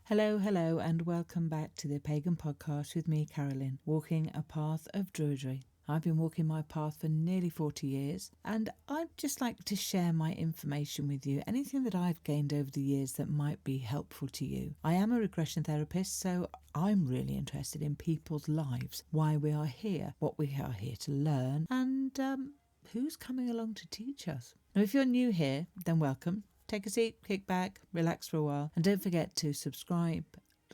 Hello, and welcome back to the Pagan Podcast with me, Carolyn, walking a path of druidry. I've been walking my path for nearly 40 years, and I'd just like to share my information with you, anything that I've gained over the years that might be helpful to you. I am a regression therapist, so I'm really interested in people's lives, why we are here, what we are here to learn, and who's coming along to teach us. Now, if you're new here, then welcome. Take a seat, kick back, relax for a while, and don't forget to subscribe,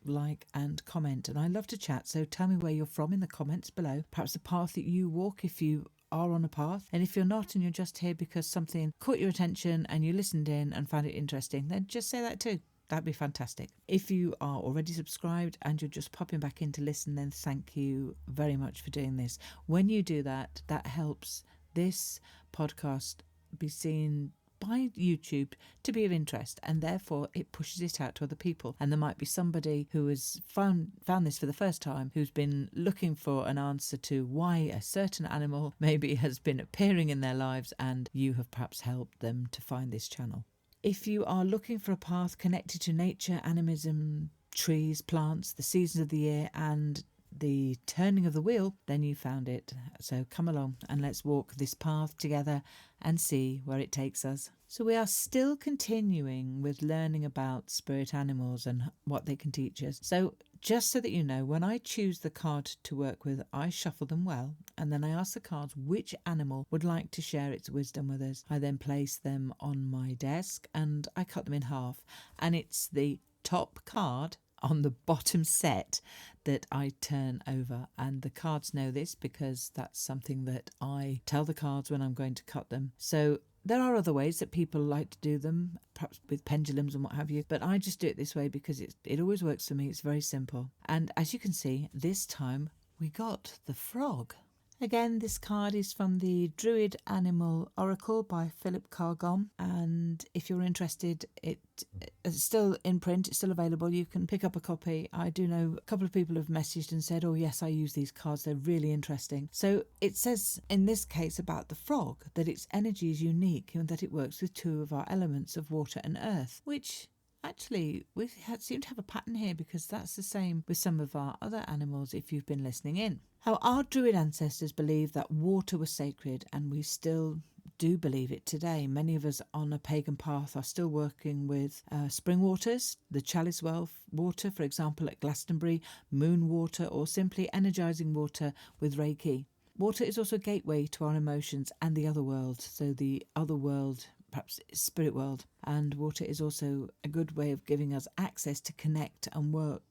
like and comment. And I love to chat, so tell me where you're from in the comments below, perhaps the path that you walk if you are on a path, and if you're not and you're just here because something caught your attention and you listened in and found it interesting, then just say that too. That'd be fantastic. If you are already subscribed and you're just popping back in to listen, then thank you very much for doing this. When you do that, that helps this podcast be seen by YouTube to be of interest, and therefore it pushes it out to other people. And there might be somebody who has found this for the first time, who's been looking for an answer to why a certain animal maybe has been appearing in their lives, and you have perhaps helped them to find this channel. If you are looking for a path connected to nature, animism, trees, plants, the seasons of the year, and the turning of the wheel, then you found it. So come along and let's walk this path together and see where it takes us. So we are still continuing with learning about spirit animals and what they can teach us. So just so that you know, when I choose the card to work with, I shuffle them well, and then I ask the cards which animal would like to share its wisdom with us. I then place them on my desk and I cut them in half, and it's the top card on the bottom set that I turn over, and the cards know this because that's something that I tell the cards when I'm going to cut them. So there are other ways that people like to do them, perhaps with pendulums and what have you, but I just do it this way because it always works for me. It's very simple. And as you can see, this time we got the frog. Again, this card is from the Druid Animal Oracle by Philip Cargon, and if you're interested, it's still in print, it's still available. You can pick up a copy. I do know a couple of people have messaged and said, oh yes, I use these cards, they're really interesting. So it says in this case about the frog that its energy is unique and that it works with two of our elements of water and earth, which actually we seem to have a pattern here, because that's the same with some of our other animals if you've been listening in. How our Druid ancestors believed that water was sacred, and we still do believe it today. Many of us on a pagan path are still working with spring waters, the chalice well water, for example, at Glastonbury, moon water, or simply energising water with Reiki. Water is also a gateway to our emotions and the other world, so the other world, perhaps spirit world, and water is also a good way of giving us access to connect and work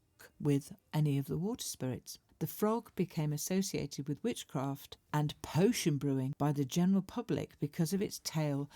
with any of the water spirits. The frog became associated with witchcraft and potion brewing by the general public because of its tale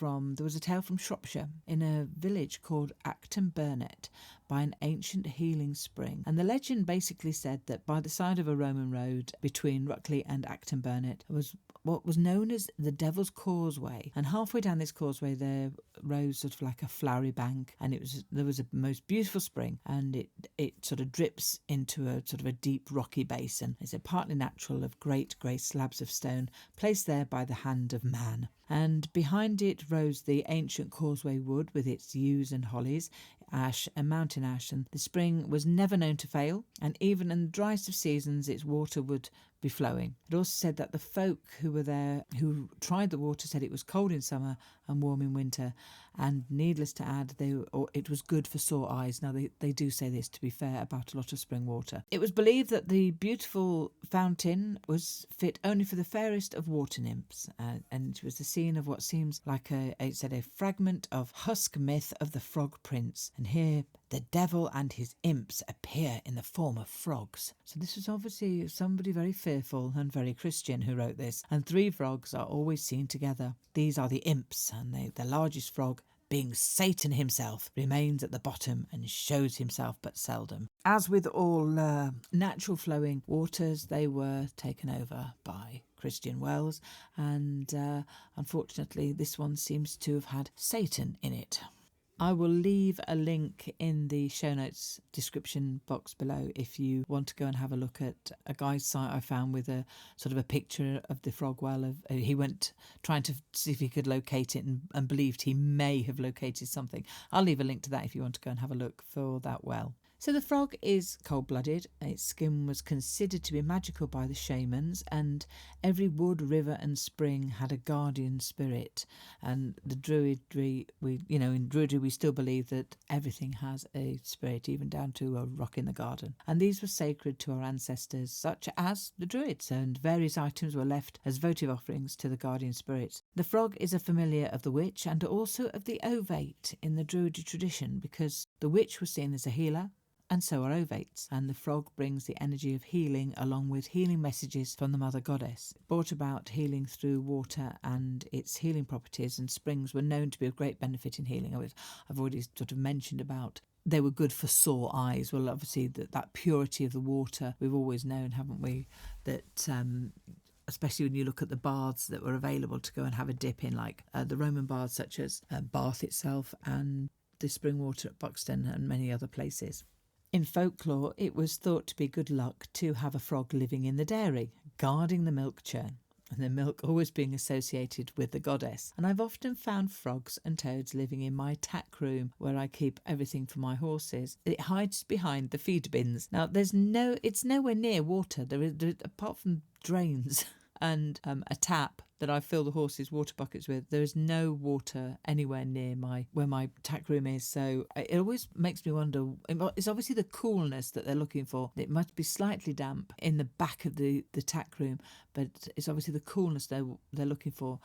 there was a tale from Shropshire in a village called Acton Burnet by an ancient healing spring. And the legend basically said that by the side of a Roman road between Ruckley and Acton Burnet was what was known as the Devil's Causeway, and halfway down this causeway there rose sort of like a flowery bank, and there was a most beautiful spring, and it sort of drips into a sort of a deep rocky basin. It's partly natural, of great grey slabs of stone placed there by the hand of man, and behind it rose the ancient causeway wood with its yews and hollies, ash and mountain ash, and the spring was never known to fail, and even in the driest of seasons its water would be flowing. It also said that the folk who were there, who tried the water, said it was cold in summer and warm in winter, and needless to add, it was good for sore eyes. Now they do say this, to be fair, about a lot of spring water. It was believed that the beautiful fountain was fit only for the fairest of water nymphs, and it was the scene of what seems like a fragment of husk myth of the Frog Prince. And here the devil and his imps appear in the form of frogs. So this was obviously somebody very fearful and very Christian who wrote this. And three frogs are always seen together. These are the imps, and the largest frog, being Satan himself, remains at the bottom and shows himself but seldom. As with all natural flowing waters, they were taken over by Christian wells, and unfortunately this one seems to have had Satan in it. I will leave a link in the show notes description box below if you want to go and have a look at a guy's site I found with a sort of a picture of the frog well. He went trying to see if he could locate it and believed he may have located something. I'll leave a link to that if you want to go and have a look for that well. So the frog is cold-blooded. Its skin was considered to be magical by the shamans, and every wood, river and spring had a guardian spirit. And the druidry, in druidry we still believe that everything has a spirit, even down to a rock in the garden. And these were sacred to our ancestors, such as the druids, and various items were left as votive offerings to the guardian spirits. The frog is a familiar of the witch and also of the ovate in the druidry tradition, because the witch was seen as a healer, and so are ovates, and the frog brings the energy of healing along with healing messages from the mother goddess. It brought about healing through water, and its healing properties and springs were known to be of great benefit in healing. I've already sort of mentioned about they were good for sore eyes. Well, obviously that purity of the water, we've always known, haven't we, that especially when you look at the baths that were available to go and have a dip in, like the Roman baths such as Bath itself and the spring water at Buxton and many other places. In folklore, it was thought to be good luck to have a frog living in the dairy, guarding the milk churn, and the milk always being associated with the goddess. And I've often found frogs and toads living in my tack room where I keep everything for my horses. It hides behind the feed bins. Now, it's nowhere near water. There apart from drains and a tap that I fill the horses' water buckets with, there is no water anywhere near where my tack room is. So it always makes me wonder, it's obviously the coolness that they're looking for. It must be slightly damp in the back of the tack room, but it's obviously the coolness they're looking for.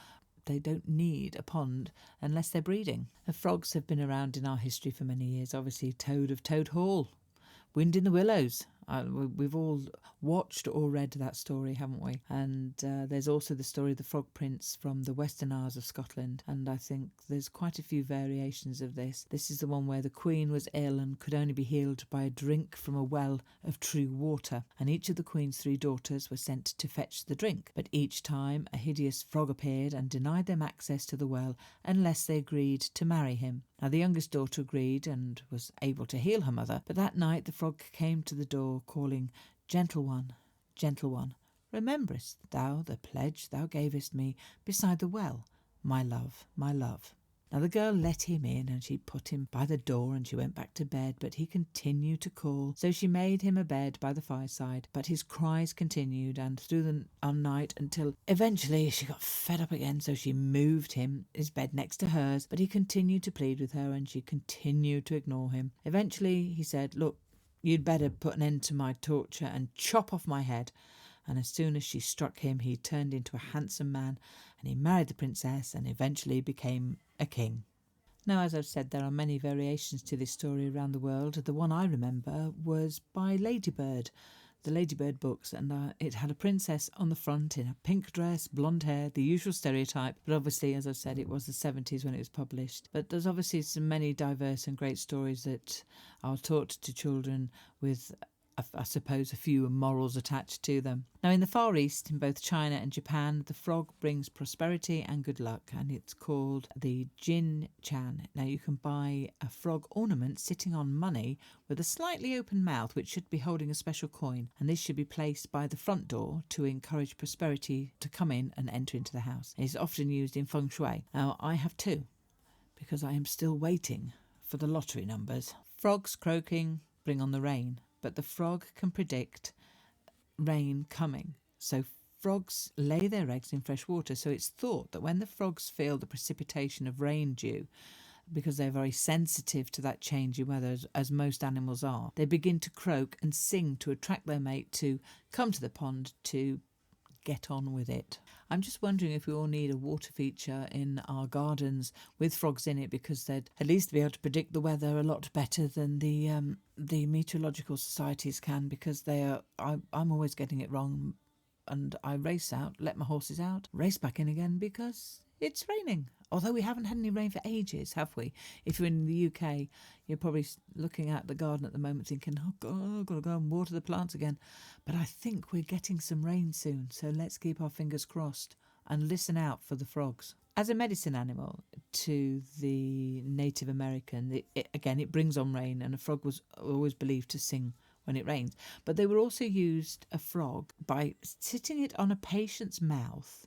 They don't need a pond unless they're breeding. The frogs have been around in our history for many years. Obviously, Toad of Toad Hall, Wind in the Willows. We've all watched or read that story, haven't we? And there's also the story of the Frog Prince from the Western Isles of Scotland, and I think there's quite a few variations of this. This is the one where the queen was ill and could only be healed by a drink from a well of true water, and each of the queen's 3 daughters were sent to fetch the drink, but each time a hideous frog appeared and denied them access to the well unless they agreed to marry him. Now the youngest daughter agreed and was able to heal her mother, but that night the frog came to the door calling, gentle one, rememberest thou the pledge thou gavest me beside the well, my love, my love?" Now the girl let him in, and she put him by the door, and she went back to bed, but he continued to call. So she made him a bed by the fireside, but his cries continued, and through the night, until eventually she got fed up again, so she moved his bed next to hers, but he continued to plead with her, and she continued to ignore him. Eventually he said, "Look, you'd better put an end to my torture and chop off my head." And as soon as she struck him, he turned into a handsome man, and he married the princess and eventually became a king. Now, as I've said, there are many variations to this story around the world. The one I remember was by Ladybird, the Ladybird books, and it had a princess on the front in a pink dress, blonde hair, the usual stereotype. But obviously, as I've said, it was the 70s when it was published. But there's obviously some many diverse and great stories that are taught to children with, I suppose, a few morals attached to them. Now, in the Far East, in both China and Japan, the frog brings prosperity and good luck, and it's called the Jin Chan. Now, you can buy a frog ornament sitting on money with a slightly open mouth, which should be holding a special coin, and this should be placed by the front door to encourage prosperity to come in and enter into the house. It's often used in feng shui. Now, I have 2, because I am still waiting for the lottery numbers. Frogs croaking bring on the rain, but the frog can predict rain coming. So frogs lay their eggs in fresh water. So it's thought that when the frogs feel the precipitation of rain due, because they're very sensitive to that change in weather, as most animals are, they begin to croak and sing to attract their mate to come to the pond to get on with it. I'm just wondering if we all need a water feature in our gardens with frogs in it, because they'd at least be able to predict the weather a lot better than the meteorological societies can, because I'm always getting it wrong, and I race out, let my horses out, race back in again because it's raining. Although we haven't had any rain for ages, have we? If you're in the UK, you're probably looking at the garden at the moment thinking, oh God, I've got to go and water the plants again. But I think we're getting some rain soon, so let's keep our fingers crossed and listen out for the frogs. As a medicine animal to the Native American, it brings on rain, and a frog was always believed to sing when it rains. But they were also used, a frog, by sitting it on a patient's mouth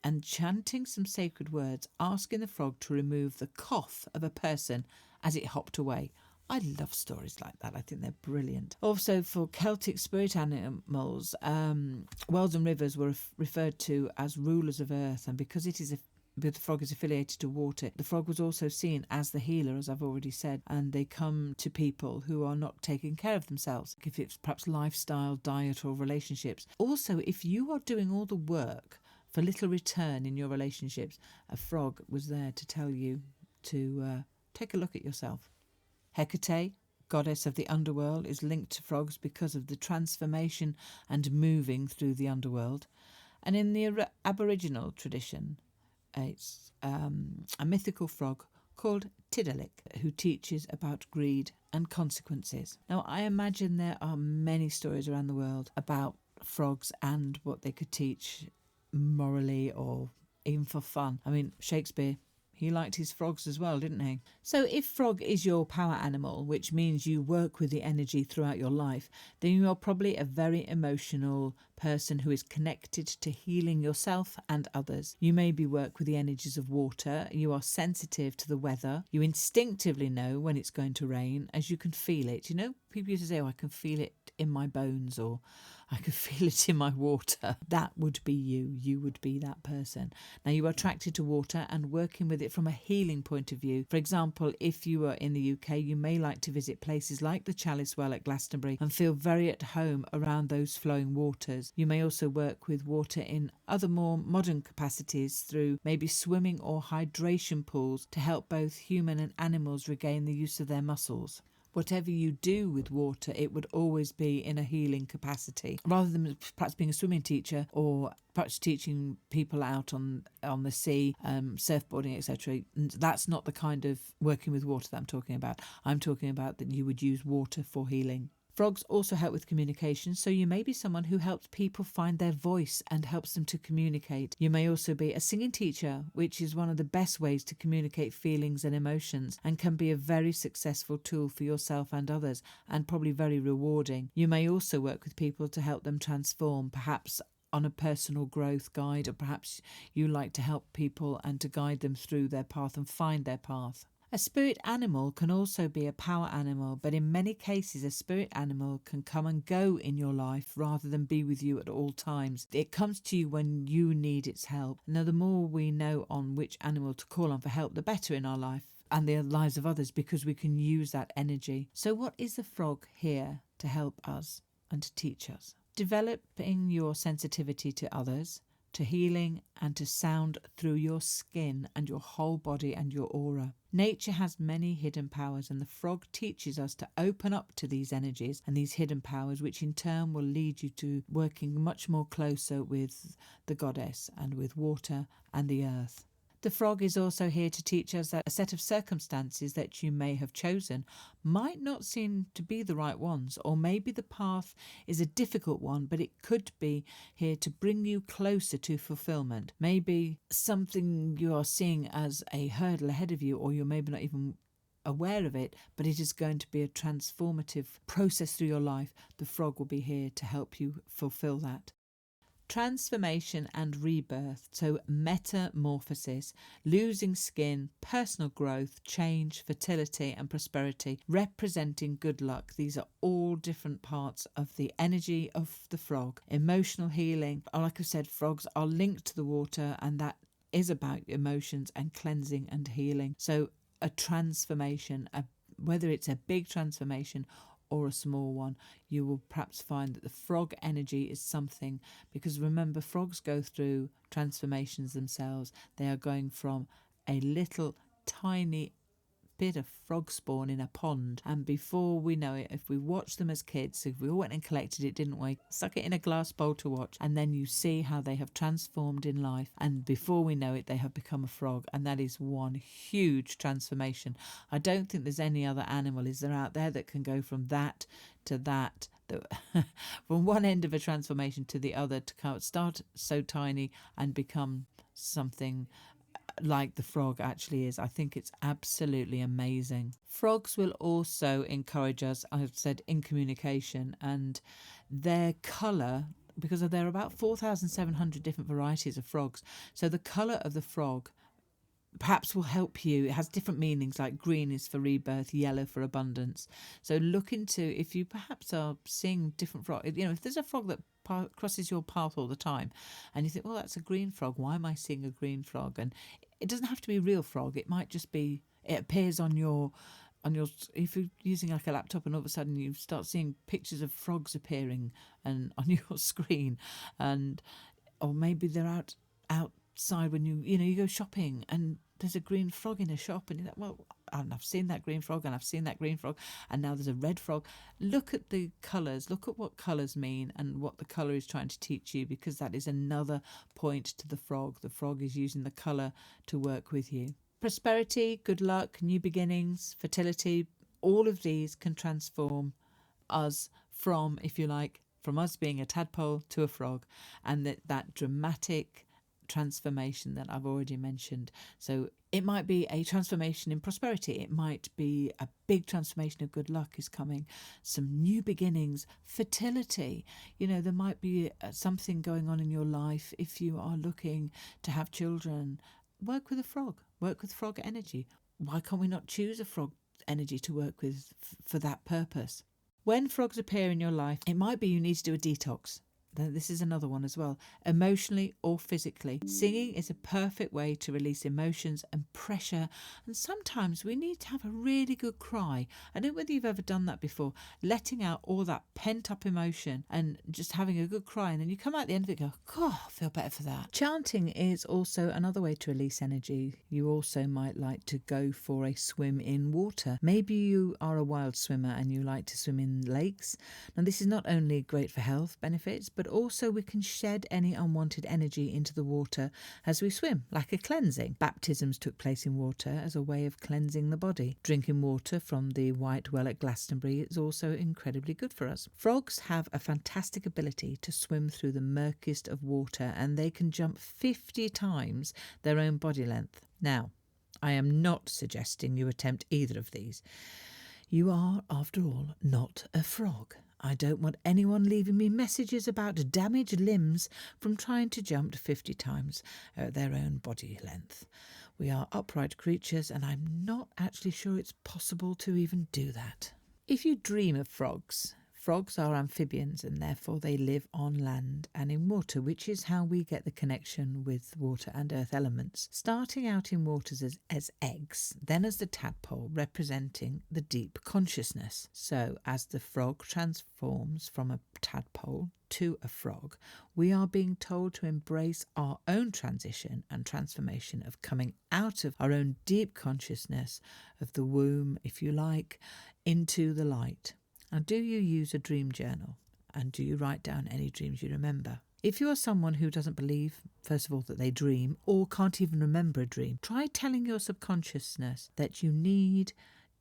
and chanting some sacred words, asking the frog to remove the cough of a person as it hopped away. I love stories like that. I think they're brilliant. Also, for Celtic spirit animals, wells and rivers were referred to as rulers of earth, and because the frog is affiliated to water, the frog was also seen as the healer, as I've already said, and they come to people who are not taking care of themselves, if it's perhaps lifestyle, diet or relationships. Also, if you are doing all the work for little return in your relationships, a frog was there to tell you to take a look at yourself. Hecate, goddess of the underworld, is linked to frogs because of the transformation and moving through the underworld. And in the Aboriginal tradition, it's a mythical frog called Tidalik, who teaches about greed and consequences. Now, I imagine there are many stories around the world about frogs and what they could teach morally or even for fun. I mean, Shakespeare, he liked his frogs as well, didn't he? So if frog is your power animal, which means you work with the energy throughout your life, then you are probably a very emotional person who is connected to healing yourself and others. You maybe work with the energies of water. You are sensitive to the weather. You instinctively know when it's going to rain, as you can feel it. You know, people used to say, oh, I can feel it in my bones, or I can feel it in my water. That would be you. You would be that person. Now, you are attracted to water and working with it from a healing point of view. For example, if you are in the UK, you may like to visit places like the Chalice Well at Glastonbury and feel very at home around those flowing waters. You may also work with water in other more modern capacities through maybe swimming or hydration pools to help both human and animals regain the use of their muscles. Whatever you do with water, it would always be in a healing capacity, rather than perhaps being a swimming teacher or perhaps teaching people out on the sea, surfboarding, etc. That's not the kind of working with water that I'm talking about. I'm talking about that you would use water for healing. Frogs also help with communication, so you may be someone who helps people find their voice and helps them to communicate. You may also be a singing teacher, which is one of the best ways to communicate feelings and emotions and can be a very successful tool for yourself and others, and probably very rewarding. You may also work with people to help them transform, perhaps on a personal growth guide, or perhaps you like to help people and to guide them through their path and find their path. A spirit animal can also be a power animal, but in many cases a spirit animal can come and go in your life rather than be with you at all times. It comes to you when you need its help. Now, the more we know on which animal to call on for help, the better in our life and the lives of others, because we can use that energy. So what is the frog here to help us and to teach us? Developing your sensitivity to others, to healing and to sound through your skin and your whole body and your aura. Nature has many hidden powers, and the frog teaches us to open up to these energies and these hidden powers, which in turn will lead you to working much more closer with the goddess and with water and the earth. The frog is also here to teach us that a set of circumstances that you may have chosen might not seem to be the right ones, or maybe the path is a difficult one, but it could be here to bring you closer to fulfillment. Maybe something you are seeing as a hurdle ahead of you, or you're maybe not even aware of it, but it is going to be a transformative process through your life. The frog will be here to help you fulfill that. Transformation and rebirth, so metamorphosis, losing skin, personal growth, change, fertility and prosperity, representing good luck. These are all different parts of the energy of the frog. Emotional healing, like I said, frogs are linked to the water, and that is about emotions and cleansing and healing. So a transformation, whether it's a big transformation or a small one, you will perhaps find that the frog energy is something, because remember, frogs go through transformations themselves. They are going from a little tiny bit of frog spawn in a pond, and before we know it, if we watch them as kids, if we all went and collected it, didn't we, stuck it in a glass bowl to watch, and then you see how they have transformed in life, and before we know it they have become a frog, and that is one huge transformation. I don't think there's any other animal is there out there that can go from that to that from one end of a transformation to the other, to start so tiny and become something like the frog actually is. I think it's absolutely amazing. Frogs will also encourage us, I've said, in communication, and their colour, because there are about 4,700 different varieties of frogs, so the colour of the frog perhaps will help you. It has different meanings, like green is for rebirth, yellow for abundance. So look into, if you perhaps are seeing different frog, if there's a frog that crosses your path all the time and you think, well, that's a green frog, why am I seeing a green frog? And it doesn't have to be a real frog. It might just be, it appears on your, if you're using like a laptop and all of a sudden you start seeing pictures of frogs appearing and on your screen, and or maybe they're outside when you go shopping and there's a green frog in a shop and you're like, well, and I've seen that green frog and I've seen that green frog and now there's a red frog. Look at the colours, look at what colours mean and what the colour is trying to teach you, because that is another point to the frog. The frog is using the colour to work with you. Prosperity, good luck, new beginnings, fertility, all of these can transform us from, if you like, from us being a tadpole to a frog, and that dramatic transformation that I've already mentioned. So it might be a transformation in prosperity, it might be a big transformation of good luck is coming, some new beginnings, fertility. There might be something going on in your life. If you are looking to have children, work with a frog, work with frog energy. Why can't we not choose a frog energy to work with for that purpose? When frogs appear in your life, it might be you need to do a detox. This is another one as well, emotionally or physically. Singing is a perfect way to release emotions and pressure, and sometimes we need to have a really good cry. I don't know whether you've ever done that before, letting out all that pent up emotion and just having a good cry, and then you come out the end of it and go, God, I feel better for that. Chanting is also another way to release energy. You also might like to go for a swim in water. Maybe you are a wild swimmer and you like to swim in lakes. Now this is not only great for health benefits, but also we can shed any unwanted energy into the water as we swim, like a cleansing. Baptisms took place in water as a way of cleansing the body. Drinking water from the White Well at Glastonbury is also incredibly good for us. Frogs have a fantastic ability to swim through the murkiest of water, and they can jump 50 times their own body length. Now, I am not suggesting you attempt either of these. You are, after all, not a frog. I don't want anyone leaving me messages about damaged limbs from trying to jump 50 times their own body length. We are upright creatures, and I'm not actually sure it's possible to even do that. If you dream of frogs, frogs are amphibians and therefore they live on land and in water, which is how we get the connection with water and earth elements. Starting out in waters as eggs, then as the tadpole, representing the deep consciousness. So as the frog transforms from a tadpole to a frog, we are being told to embrace our own transition and transformation of coming out of our own deep consciousness of the womb, if you like, into the light. Now, do you use a dream journal? And do you write down any dreams you remember? If you are someone who doesn't believe, first of all, that they dream or can't even remember a dream, try telling your subconsciousness that you need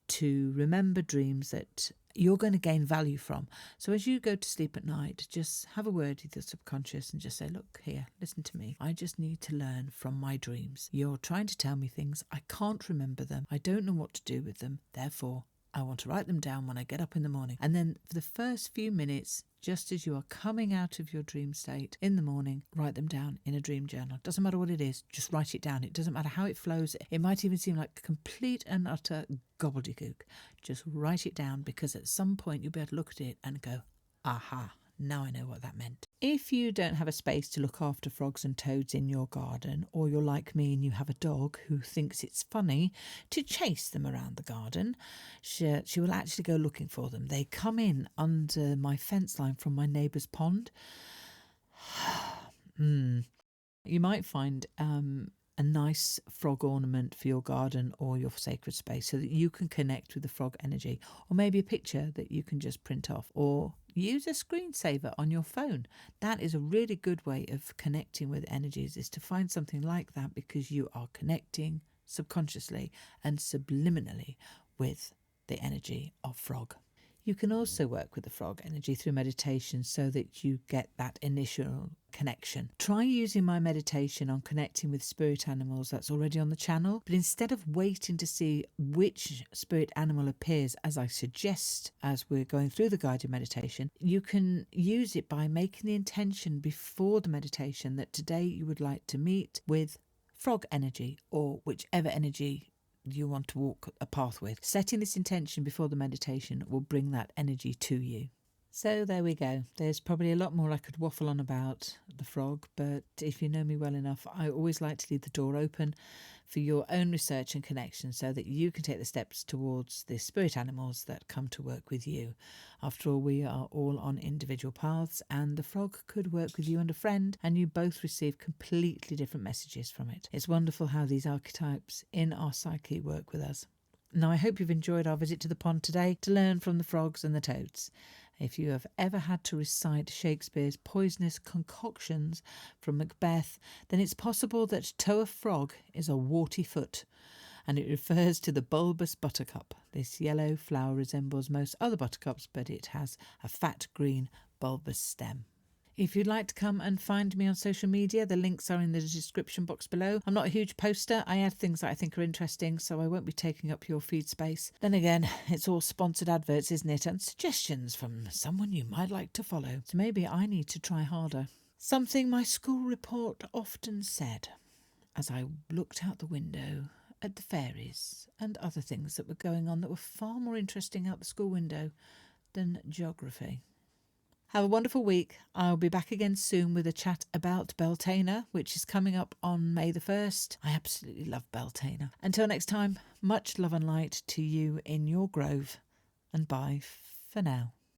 to remember dreams that you're going to gain value from. So as you go to sleep at night, just have a word with your subconscious and just say, look here, listen to me. I just need to learn from my dreams. You're trying to tell me things. I can't remember them. I don't know what to do with them. Therefore, I want to write them down when I get up in the morning. And then for the first few minutes, just as you are coming out of your dream state in the morning, write them down in a dream journal. Doesn't matter what it is, just write it down. It doesn't matter how it flows. It might even seem like complete and utter gobbledygook. Just write it down, because at some point you'll be able to look at it and go, aha, now I know what that meant. If you don't have a space to look after frogs and toads in your garden, or you're like me and you have a dog who thinks it's funny to chase them around the garden, she will actually go looking for them. They come in under my fence line from my neighbour's pond. You might find a nice frog ornament for your garden or your sacred space so that you can connect with the frog energy, or maybe a picture that you can just print off, or use a screensaver on your phone. That is a really good way of connecting with energies, is to find something like that, because you are connecting subconsciously and subliminally with the energy of frog. You can also work with the frog energy through meditation so that you get that initial connection. Try using my meditation on connecting with spirit animals that's already on the channel, but instead of waiting to see which spirit animal appears, as I suggest as we're going through the guided meditation, you can use it by making the intention before the meditation that today you would like to meet with frog energy, or whichever energy you want to walk a path with. Setting this intention before the meditation will bring that energy to you. So there we go. There's probably a lot more I could waffle on about the frog, but if you know me well enough, I always like to leave the door open for your own research and connection so that you can take the steps towards the spirit animals that come to work with you. After all, we are all on individual paths, and the frog could work with you and a friend, and you both receive completely different messages from it. It's wonderful how these archetypes in our psyche work with us. Now, I hope you've enjoyed our visit to the pond today to learn from the frogs and the toads. If you have ever had to recite Shakespeare's poisonous concoctions from Macbeth, then it's possible that toe of frog is a warty foot, and it refers to the bulbous buttercup. This yellow flower resembles most other buttercups, but it has a fat green bulbous stem. If you'd like to come and find me on social media, the links are in the description box below. I'm not a huge poster. I add things that I think are interesting, so I won't be taking up your feed space. Then again, it's all sponsored adverts, isn't it? And suggestions from someone you might like to follow. So maybe I need to try harder. Something my school report often said as I looked out the window at the fairies and other things that were going on that were far more interesting out the school window than geography. Have a wonderful week. I'll be back again soon with a chat about Beltane, which is coming up on May the 1st. I absolutely love Beltane. Until next time, much love and light to you in your grove, and bye for now.